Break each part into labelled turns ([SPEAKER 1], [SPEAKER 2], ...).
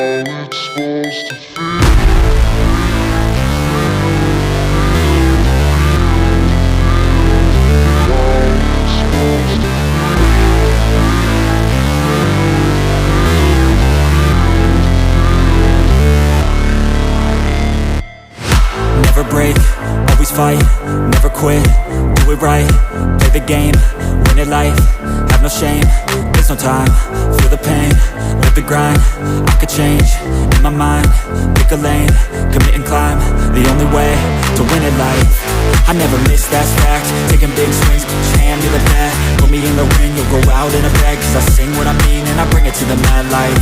[SPEAKER 1] it's supposed to feel.
[SPEAKER 2] Never break, always fight, never quit, do it right, play the game, win it life, have no shame, there's no time, feel the pain, live the grind, I could change, in my mind, pick a lane, commit and climb, the only way to win it life. I never miss, that's fact, taking big swings, hand me the bat, put me in the ring, you'll go out in a bag, cause I sing what I mean and I bring it to the mad light.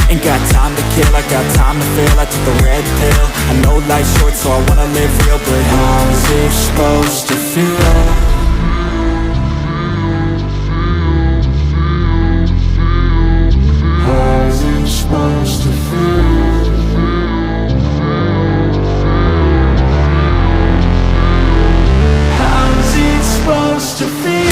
[SPEAKER 2] Ain't got time to kill, I got time to feel, I took the red pill, I know life's short so I wanna live real, but how's it supposed to feel? How's it supposed to feel? How's it supposed to feel?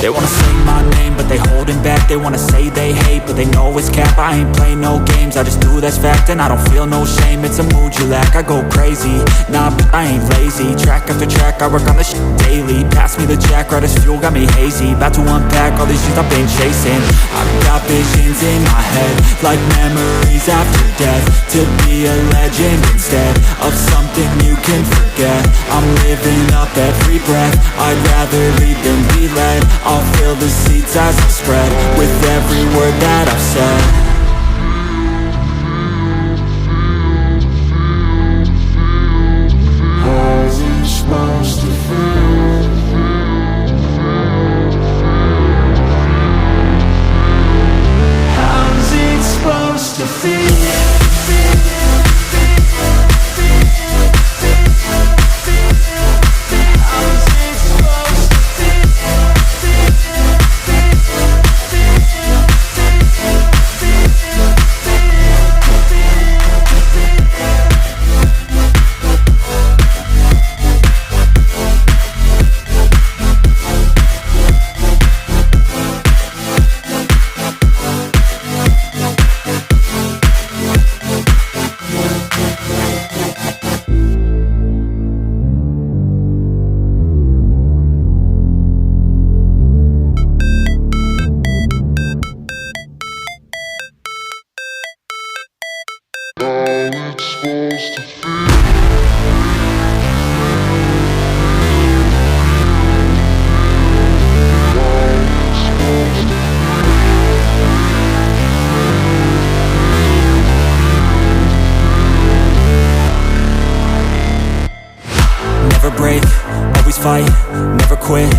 [SPEAKER 2] They wanna say my name, but they holding back. They wanna say they hate, but they know it's cap. I ain't play no games, I just do that's fact. And I don't feel no shame, it's a mood you lack. I go crazy, nah, but I ain't lazy. Track after track, I work on this shit daily. Pass me the jack, right as fuel, got me hazy. About to unpack all these shit I've been chasing. I've got visions in my head, like memories after death. To be a legend instead of something you can forget. I'm living up every breath, I'd rather lead than be led. I'll fill the seats as I spread with every word that I've said. How's it supposed to feel? How's it supposed to feel? Supposed to feel. Never break, always fight, never quit,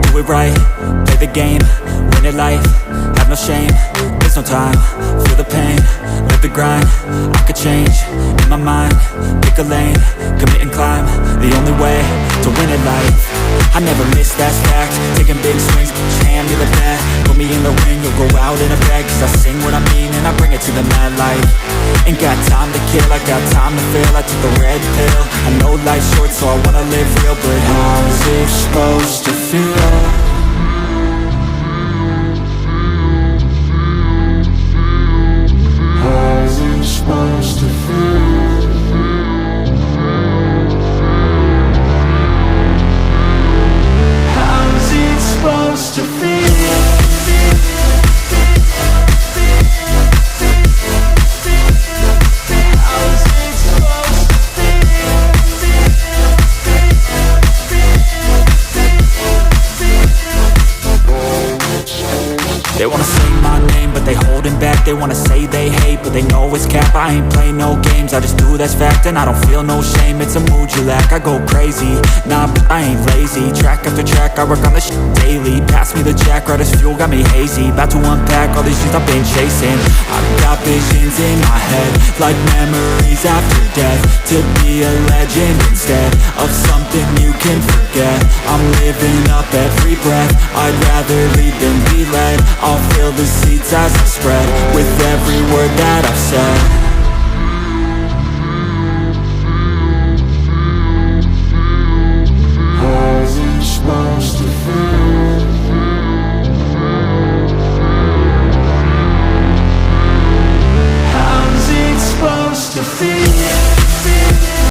[SPEAKER 2] do it right, play the game, win it life, have no shame, there's no time, feel the pain, live the grind, I could change, in my mind, pick a lane, commit and climb, the only way to win it life. I never miss, that's fact, taking big swings, hand me the bat, put me in the ring, you'll go out in a bag, cause I sing what I mean and I bring it to the mad light. Ain't got time to kill, I got time to feel, I took the red pill, I know life's short so I wanna live real, but how's it supposed to feel? How's it supposed to feel? How's it supposed to feel? They wanna say my name, but they holding back. They wanna say they hate, but they know it's cap. I ain't play no games, I just do that's fact. And I don't feel no shame, it's a mood you lack. I go crazy, nah, but I ain't lazy. Track after track, I work on this shit daily. Pass me the jack, right as fuel, got me hazy. About to unpack all these shit I've been chasing. I've got visions in my head, like memories after death. To be a legend instead of something you can forget. I'm living up every breath, I'd rather lead than be led. I'll fill the seats as I spread with every word that I've say